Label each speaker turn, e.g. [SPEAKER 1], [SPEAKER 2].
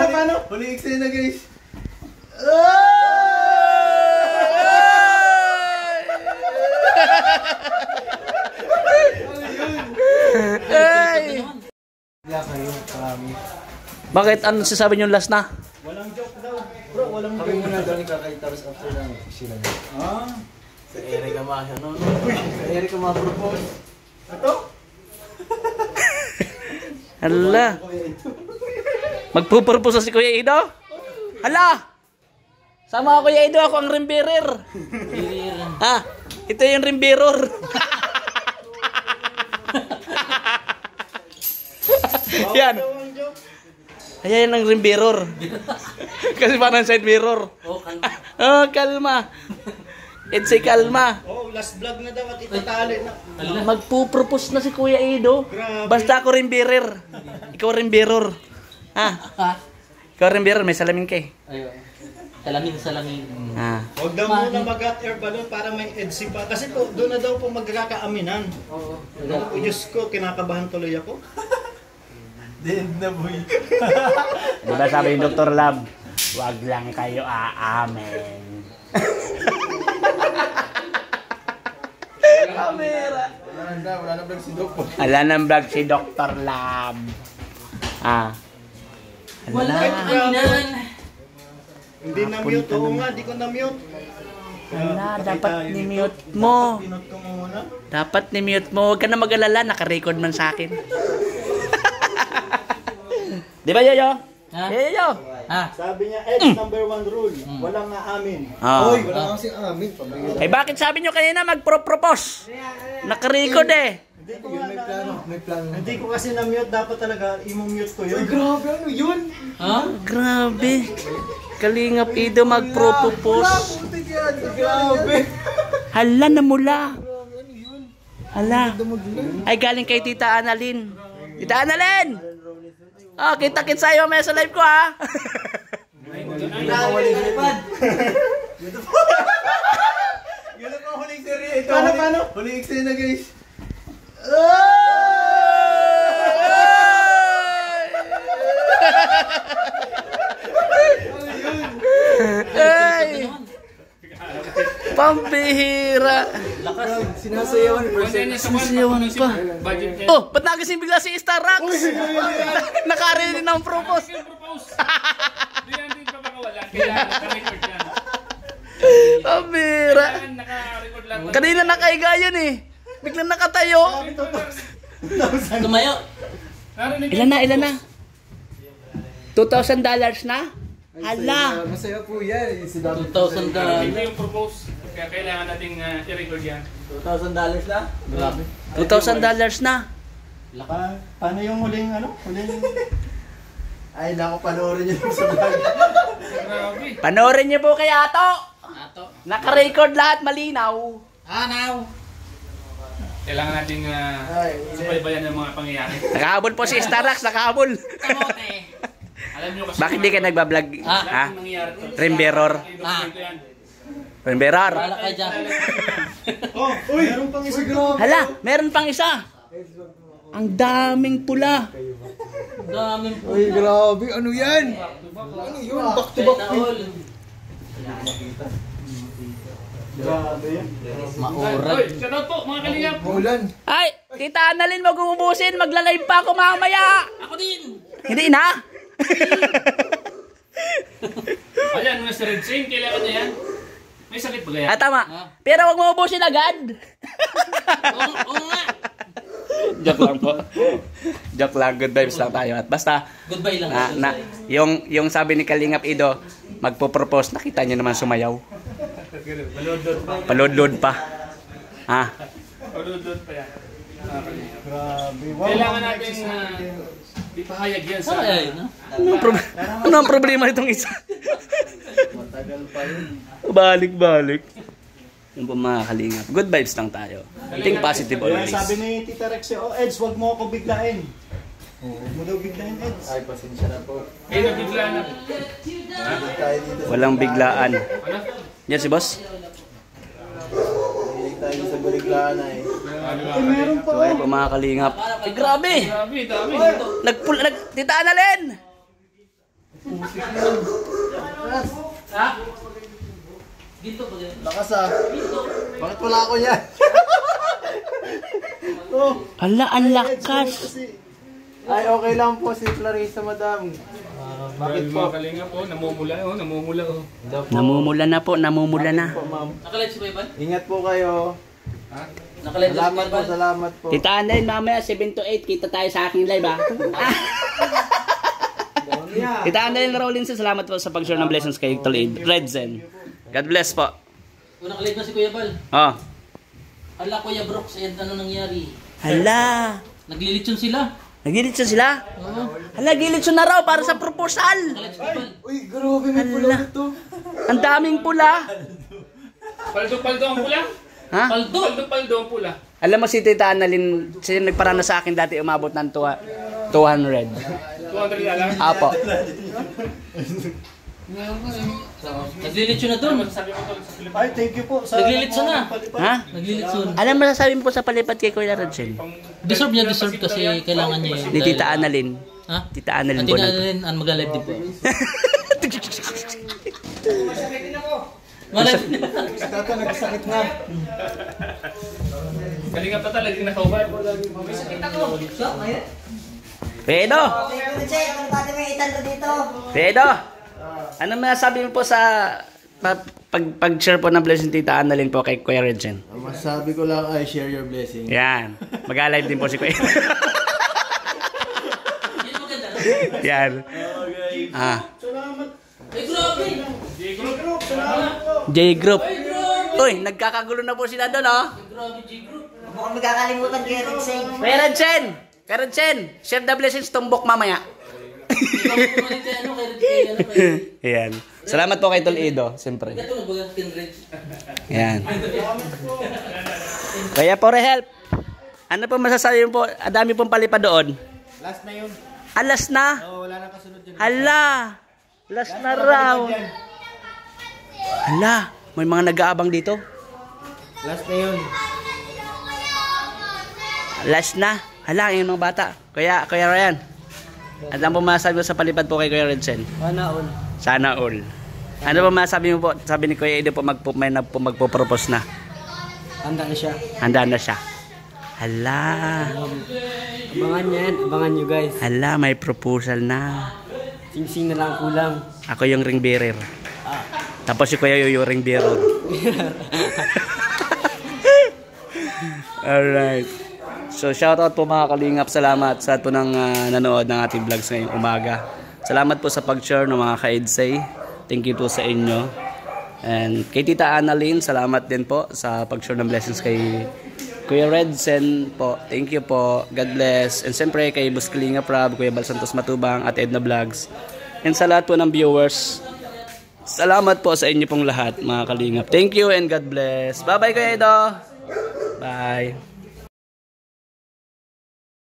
[SPEAKER 1] paano? Huling eksena na guys.
[SPEAKER 2] Ay! Bakit? Ano sasabi niyo last na?
[SPEAKER 1] Walang joke daw. Bro, walang joke.
[SPEAKER 3] Kami muna daw ni Kakaitabas after ng sila niya.
[SPEAKER 1] Ah?
[SPEAKER 3] Sa Erika Ma, ano? Sa Erika Ma propose.
[SPEAKER 1] Ito?
[SPEAKER 2] Hala. Magpupurpose si Kuya Ido? Hala! Sama ako Kuya Ido, ako ang rimberer. Ha? Ito yung rimberer. Yan. Ayan ang rim mirror. Kasi parang side mirror.
[SPEAKER 3] Oh, kalma.
[SPEAKER 2] Oh, kalma. It's a kalma.
[SPEAKER 1] Oh, last vlog na daw at itatali na.
[SPEAKER 2] Magpupropose na si Kuya Ido.
[SPEAKER 1] Grabe.
[SPEAKER 2] Basta ako rim mirror. Ikaw rim mirror. Ha? Ikaw rim mirror, may salamin ka eh.
[SPEAKER 3] Ayun. Salamin.
[SPEAKER 2] Ah.
[SPEAKER 1] Huwag daw muna mag-hot air balloon para may EDC pa. Kasi po, doon na daw po magkakaaminan.
[SPEAKER 3] Oo.
[SPEAKER 1] Oh, Diyos ko, kinakabahan tuloy ako.
[SPEAKER 3] Din na boy.
[SPEAKER 2] Diba sabi ni Dr. Lab, wag lang kayo aamin. Kamera.
[SPEAKER 3] Wala na vlog si Doc.
[SPEAKER 2] Ala nang vlog si Dr. Lab. Ah.
[SPEAKER 3] Wala
[SPEAKER 2] Ala.
[SPEAKER 1] Hindi na-mute. Oo nga, di ko na-mute.
[SPEAKER 2] Ala, dapat ni-mute mo.
[SPEAKER 1] Pinot ko muna.
[SPEAKER 2] Dapat ni-mute mo. Huwag ka na mag-alala, naka-record man sa akin. Di ba, Yoyo?
[SPEAKER 3] Ha?
[SPEAKER 2] Yoyo?
[SPEAKER 3] Ha?
[SPEAKER 1] Sabi niya, Ed's number 1 rule. Walang aamin.
[SPEAKER 2] Oh.
[SPEAKER 3] Oy, wala kasi amin. Pabigyan.
[SPEAKER 2] Eh, bakit sabi nyo kanina mag-propose? Naka-record eh.
[SPEAKER 1] Hindi ko nga
[SPEAKER 3] May
[SPEAKER 1] na,
[SPEAKER 3] plano, may plano.
[SPEAKER 1] Hindi ko kasi na-mute. Dapat talaga, i-mute ko yun.
[SPEAKER 3] Grabe, ano yun? Ha?
[SPEAKER 2] Grabe. Kalingap Ido mag-propose.
[SPEAKER 3] Grabe.
[SPEAKER 2] Hala na mula. Hala. Ay, galing kay Tita Annalyn. Tita Annalyn! Oh, kita-kits sa'yo mamaya sa live ko, ha?
[SPEAKER 1] Yun ang huling serye. Ito, paano? Huling eksena guys.
[SPEAKER 2] Ay! Pambihira.
[SPEAKER 3] Sinasayawan.
[SPEAKER 2] Sinasayawan pa. Oh, ba't nagising bigla si Starrax? Nakarinig ng propose.
[SPEAKER 4] Hindi yan din papakawala. Kailangan naka-record yan.
[SPEAKER 2] Pambihira.
[SPEAKER 4] Naka-record lang.
[SPEAKER 2] Kanina nakahiga yun eh. Biglang nakatayo.
[SPEAKER 3] Tumayo.
[SPEAKER 4] Narinig
[SPEAKER 2] Ilan na? $2,000 na? Hala.
[SPEAKER 3] Masaya po yan. Si Doc.
[SPEAKER 4] $2,000
[SPEAKER 3] $2,000
[SPEAKER 4] yung propose. Kaya kailangan nating i-record yan.
[SPEAKER 3] na? Grabe.
[SPEAKER 2] $2,000 na.
[SPEAKER 1] Paano yung huling ano? Huling...
[SPEAKER 3] Ay, naku, panoorin niyo sa vlog.
[SPEAKER 4] Grabe.
[SPEAKER 2] Panoorin niyo po kay Ato.
[SPEAKER 3] Ato.
[SPEAKER 2] Naka-record lahat malinaw.
[SPEAKER 3] Now.
[SPEAKER 4] Kailangan nating subaybayan ng mga pangyayari.
[SPEAKER 2] Nakahabol po si Starrax, nakahabol.
[SPEAKER 3] Kamote.
[SPEAKER 4] Alam nyo kasi...
[SPEAKER 2] Bakit di ka nagbablog? Ha?
[SPEAKER 4] Lahat ng nangyayari to.
[SPEAKER 2] Rimberor.
[SPEAKER 4] Dokumento yan.
[SPEAKER 2] Rimberar.
[SPEAKER 3] Wala ka dyan.
[SPEAKER 1] Oh, uy! Meron pang isa.
[SPEAKER 2] Hala, meron pang isa. Ang daming pula.
[SPEAKER 3] Daming po.
[SPEAKER 5] Uy, grabe. Ano yan? Ano yun? Back to back.
[SPEAKER 1] Grabe yan.
[SPEAKER 3] Maurag.
[SPEAKER 4] Oy, shoutout po mga kalingap.
[SPEAKER 5] Ulan.
[SPEAKER 2] Ay, Tita Annalyn, wag umubusin. Magla-live pa ako mamaya.
[SPEAKER 3] Ako din.
[SPEAKER 2] Hindi na.
[SPEAKER 4] Ayan, mga Red Sing, kailangan niya yan. May sakit ba kaya?
[SPEAKER 2] Tama. Pero wag mo ubusin agad.
[SPEAKER 3] Oo nga.
[SPEAKER 2] Joke lang po. Joke lang, good vibes lang tayo. At basta,
[SPEAKER 3] Goodbye lang.
[SPEAKER 2] yung sabi ni Kalingap Ido, magpo-propose, nakita niyo naman sumayaw. Paludlod pa. Ha?
[SPEAKER 4] Paludlod pa yan.
[SPEAKER 1] Grabe. Wow.
[SPEAKER 4] Kailangan natin ipahayag yan sa...
[SPEAKER 3] Ay, no?
[SPEAKER 2] Ano ang problema nitong isa?
[SPEAKER 1] Matagal pa yun.
[SPEAKER 2] Balik-balik. Yung po mga Kalingap. Good vibes lang tayo. Think positive
[SPEAKER 1] Kaya
[SPEAKER 2] always.
[SPEAKER 1] sabi ni Tita Rex, oh Eds, wag mo ako biglain. Huwag mo daw biglain, Eds.
[SPEAKER 5] Ay, pasensya na po.
[SPEAKER 4] Eh, nabigla na.
[SPEAKER 5] Tayo dito.
[SPEAKER 2] Walang biglaan.
[SPEAKER 4] Ano?
[SPEAKER 2] Yan si boss.
[SPEAKER 5] Tayo sa Buriglaan ay.
[SPEAKER 1] Eh, meron pa.
[SPEAKER 2] Kaya po mga Kalingap. Eh, grabe.
[SPEAKER 4] Grabe, dami.
[SPEAKER 2] Tita Annalyn! Ha? Ginto ba yan?
[SPEAKER 3] Lakas ah. Bakit wala ako yan?
[SPEAKER 2] Ala, ang lakas.
[SPEAKER 3] Ay, okay lang po si Clarissa, madam. Bakit po?
[SPEAKER 4] Mga kalinga po, namumula oh.
[SPEAKER 2] Namumula na po, namumula na.
[SPEAKER 3] Po, ma'am.
[SPEAKER 2] Nakalive si Baybay?
[SPEAKER 3] Ingat po kayo.
[SPEAKER 2] Nakalive si
[SPEAKER 3] Salamat po,
[SPEAKER 2] Baybay?
[SPEAKER 3] salamat po.
[SPEAKER 2] Tita Anay, mamaya 7 to 8, kita tayo sa aking live ha. Tita Anay Rollins, salamat po sa pag-share ng blessings kay Tolid. Redzen. God bless po.
[SPEAKER 6] Nakalive na si Kuya Bal.
[SPEAKER 2] Oh.
[SPEAKER 6] Ala, Kuya Brooks, ano nangyari?
[SPEAKER 2] Hala.
[SPEAKER 6] Naglilitsyon sila.
[SPEAKER 2] Nagilitso sila?
[SPEAKER 6] Oo.
[SPEAKER 2] Hala, gilitso na raw para sa proposal.
[SPEAKER 6] Nakalive si Kuya Bal.
[SPEAKER 3] Uy, grabe may pula ito.
[SPEAKER 2] Ang daming pula.
[SPEAKER 4] Paldo ang pula.
[SPEAKER 2] Ha?
[SPEAKER 6] Paldo!
[SPEAKER 4] Paldo ang pula.
[SPEAKER 2] Alam mo si Tita Annalyn, siya nagparana sa akin dati umabot ng 200.
[SPEAKER 4] 200 lang.
[SPEAKER 2] Apo.
[SPEAKER 6] Naglilitsyon na doon.
[SPEAKER 4] Sabi mo tol sa Pilipinas.
[SPEAKER 1] Ay, thank you po.
[SPEAKER 6] Naglilitso na.
[SPEAKER 2] Ha?
[SPEAKER 6] Naglilitsyon.
[SPEAKER 2] Alam mo sasabi mo po sa palipat kay Kuya Redzen?
[SPEAKER 6] Deserve niya, deserve kasi kailangan niya yun.
[SPEAKER 2] Ni Tita Annalyn.
[SPEAKER 6] Ha?
[SPEAKER 2] Tita Annalyn
[SPEAKER 6] At
[SPEAKER 2] po
[SPEAKER 6] Tita
[SPEAKER 2] lang.
[SPEAKER 6] Annalyn, mag-live din po. Malive din.
[SPEAKER 1] Tata, nagsakit na.
[SPEAKER 4] Kalinga pa talaga yung nakauban.
[SPEAKER 2] Pedro! Pedro! Ano masasabi mo po sa pag-share po ng blessing Tita Annalyn po kay Kuya Redzen?
[SPEAKER 3] Ang masasabi ko lang ay share your blessing.
[SPEAKER 2] Yan. Mag-live din po si Kuya. Yan. Ah.
[SPEAKER 6] Ay, grabe!
[SPEAKER 2] J-Group. Uy, nagkakagulo na po sila doon, oh.
[SPEAKER 6] Grabe, G-Group.
[SPEAKER 7] Mukhang magkakalimutan kay Rigsing.
[SPEAKER 2] Kuya Redzen! Kuya Redzen! Share the blessings tumbok mamaya.
[SPEAKER 6] Ikaw po kumalit kay ano, kay
[SPEAKER 2] Yan. Salamat po kay Toledo, siyempre.
[SPEAKER 6] Ito, nagbagang Kindred.
[SPEAKER 2] Yan. Kaya po help. Ano po masasabi mo po? Adami pong palipad doon.
[SPEAKER 3] Last na yun.
[SPEAKER 2] Alas na.
[SPEAKER 3] Oh, wala nang kasunod yun.
[SPEAKER 2] Hala. Last na raw. Hala. May mga nag-aabang dito.
[SPEAKER 3] Last na yun.
[SPEAKER 2] Last na. Hala, yung mga bata. Kuya Ryan. Ano po masasabi mo sa palipad po kay Kuya Redzen?
[SPEAKER 3] Sana all.
[SPEAKER 2] Sana all. Ano po masasabi mo po? Sabi ni Kuya Edo po magpo-propose na.
[SPEAKER 3] Handa na siya.
[SPEAKER 2] Handa na siya. Hala.
[SPEAKER 3] Abangan yan. Abangan nyo guys.
[SPEAKER 2] Hala, may proposal na.
[SPEAKER 3] Sing-sing na lang kulang.
[SPEAKER 2] Ako yung ring bearer. Tapos si Kuya yung ring bearer. Alright. So shoutout po mga kalingap. Salamat sa ito ng nanood ng ating vlogs ngayong umaga. Salamat po sa pag-share ng mga ka-Edsay. Thank you po sa inyo. And kay Tita Annalyn, salamat din po sa pag-share ng blessings kay Kuya Redzen po. Thank you po. God bless. And siyempre kay Boss Kalinga Prab, Kuya Bal Santos Matubang at Edna Vlogs. And sa lahat po ng viewers, salamat po sa inyo pong lahat mga kalingap. Thank you and God bless. Bye bye Kuya Edo. Bye.